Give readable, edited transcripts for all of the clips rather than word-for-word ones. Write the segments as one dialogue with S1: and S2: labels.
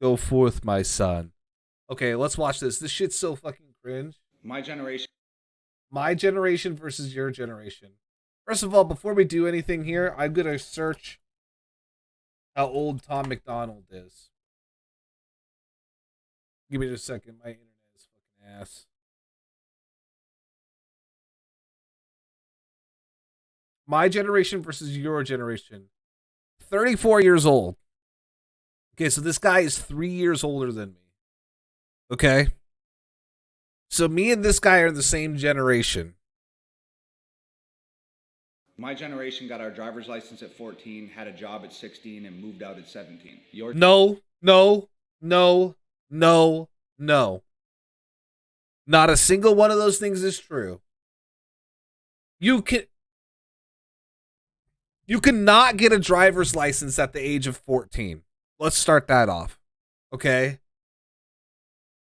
S1: Go forth, my son. Okay, let's watch this. This shit's so fucking cringe.
S2: My generation.
S1: My generation versus your generation. First of all, before we do anything here, I'm gonna search how old Tom MacDonald is. Give me just a second. My internet is fucking ass. My generation versus your generation. 34 years old. Okay, so this guy is 3 years older than me. Okay? So me and this guy are the same generation.
S2: My generation got our driver's license at 14, had a job at 16, and moved out at 17.
S1: No. Not a single one of those things is true. You cannot get a driver's license at the age of 14. Let's start that off. Okay?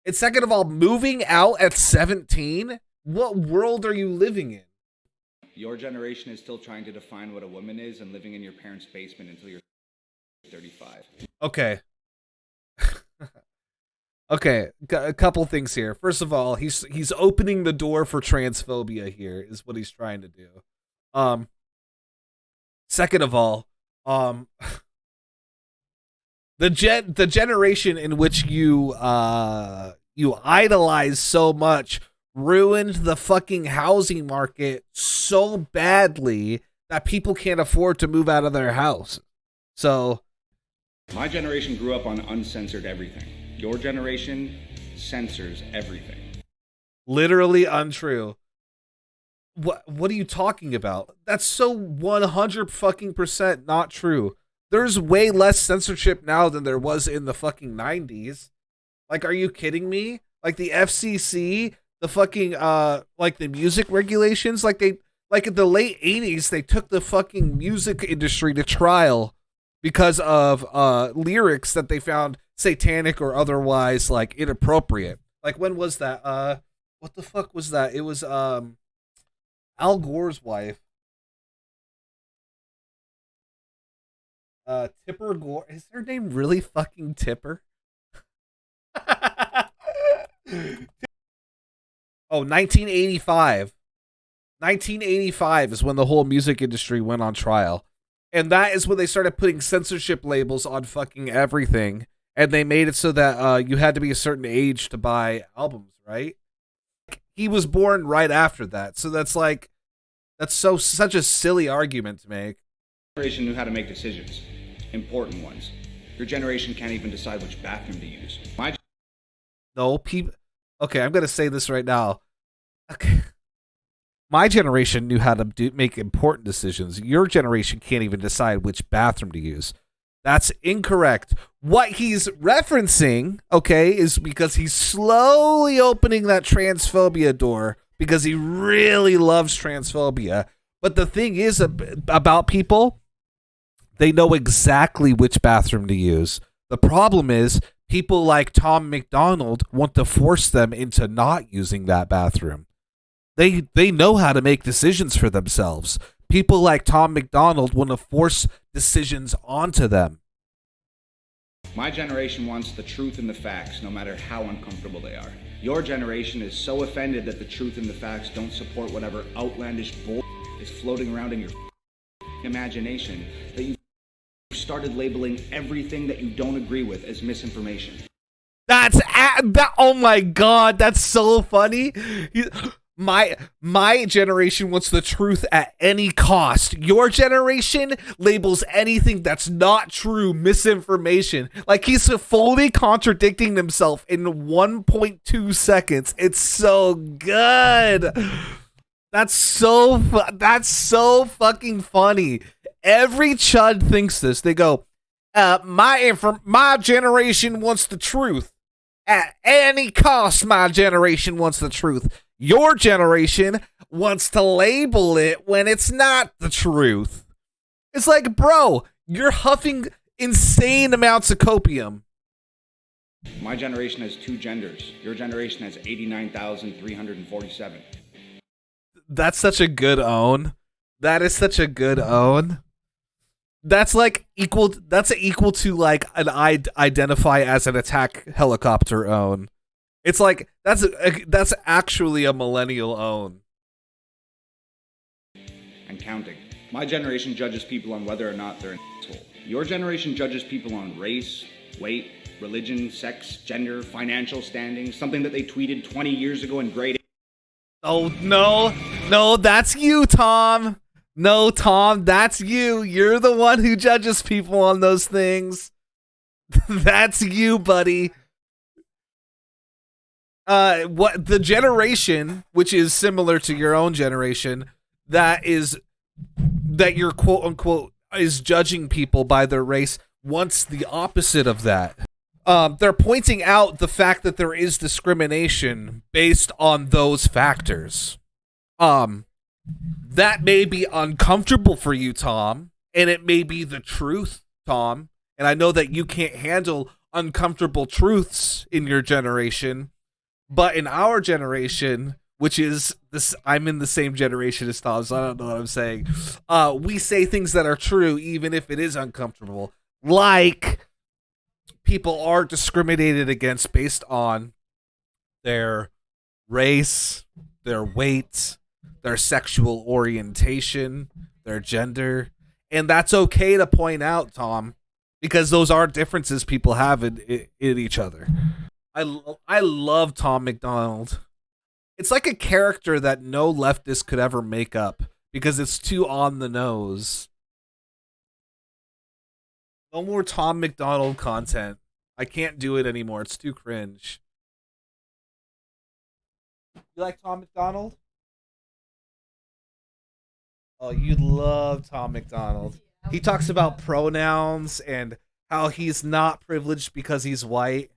S1: And second of all, moving out at 17? What world are you living in?
S2: Your generation is still trying to define what a woman is and living in your parents' basement until you're 35.
S1: Okay. Okay, a couple things here. First of all, he's opening the door for transphobia here is what he's trying to do. Second of all, the generation in which you idolize so much ruined the fucking housing market so badly that people can't afford to move out of their house. So
S2: my generation grew up on uncensored everything. Your generation censors everything.
S1: Literally untrue. What are you talking about? That's so 100 fucking percent not true. There's way less censorship now than there was in the fucking 90s. Like, are you kidding me? Like the FCC, the fucking like the music regulations, like in the late 80s they took the fucking music industry to trial because of lyrics that they found satanic or otherwise like inappropriate. Like when was that? What the fuck was that? It was Al Gore's wife. Tipper Gore. Is her name really fucking Tipper? Oh, 1985. 1985 is when the whole music industry went on trial. And that is when they started putting censorship labels on fucking everything. And they made it so that you had to be a certain age to buy albums, right? He was born right after that. So that's such a silly argument to make.
S2: Your generation knew how to make decisions. Important ones. Your generation can't even decide which bathroom to use.
S1: Okay, I'm going to say this right now. Okay. My generation knew how to make important decisions. Your generation can't even decide which bathroom to use. That's incorrect. What he's referencing, okay, is because he's slowly opening that transphobia door because he really loves transphobia. But the thing is about people, they know exactly which bathroom to use. The problem is people like Tom MacDonald want to force them into not using that bathroom. They know how to make decisions for themselves. People like Tom MacDonald want to force decisions onto them.
S2: My generation wants the truth and the facts, no matter how uncomfortable they are. Your generation is so offended that the truth and the facts don't support whatever outlandish bull is floating around in your imagination that you started labeling everything that you don't agree with as misinformation.
S1: Oh my god, that's so funny. My generation wants the truth at any cost. Your generation labels anything that's not true misinformation. Like he's fully contradicting himself in 1.2 seconds. It's so good. That's so fucking funny. Every chud thinks this. They go, my generation wants the truth. At any cost, my generation wants the truth. Your generation wants to label it when it's not the truth. It's like, bro, you're huffing insane amounts of copium.
S2: My generation has 2 genders. Your generation has 89,347.
S1: That's such a good own. That is such a good own. That's like equal. That's equal to like an identify as an attack helicopter own. It's like that's actually a millennial own.
S2: And counting. My generation judges people on whether or not they're an asshole. Your generation judges people on race, weight, religion, sex, gender, financial standing, something that they tweeted 20 years ago in grade 8.
S1: Oh, no, that's you, Tom. No, Tom, that's you. You're the one who judges people on those things. That's you, buddy. What the generation, which is similar to your own generation, that you're quote unquote is judging people by their race, wants the opposite of that. They're pointing out the fact that there is discrimination based on those factors. That may be uncomfortable for you, Tom, and it may be the truth, Tom. And I know that you can't handle uncomfortable truths in your generation, but in our generation, which is this, I'm in the same generation as Tom, so I don't know what I'm saying. We say things that are true, even if it is uncomfortable. Like, people are discriminated against based on their race, their weight, their sexual orientation, their gender. And that's okay to point out, Tom, because those are differences people have in each other. I love Tom MacDonald. It's like a character that no leftist could ever make up because it's too on the nose. No more Tom MacDonald content. I can't do it anymore. It's too cringe. You like Tom MacDonald? Oh, you love Tom MacDonald. He talks about pronouns and how he's not privileged because he's white.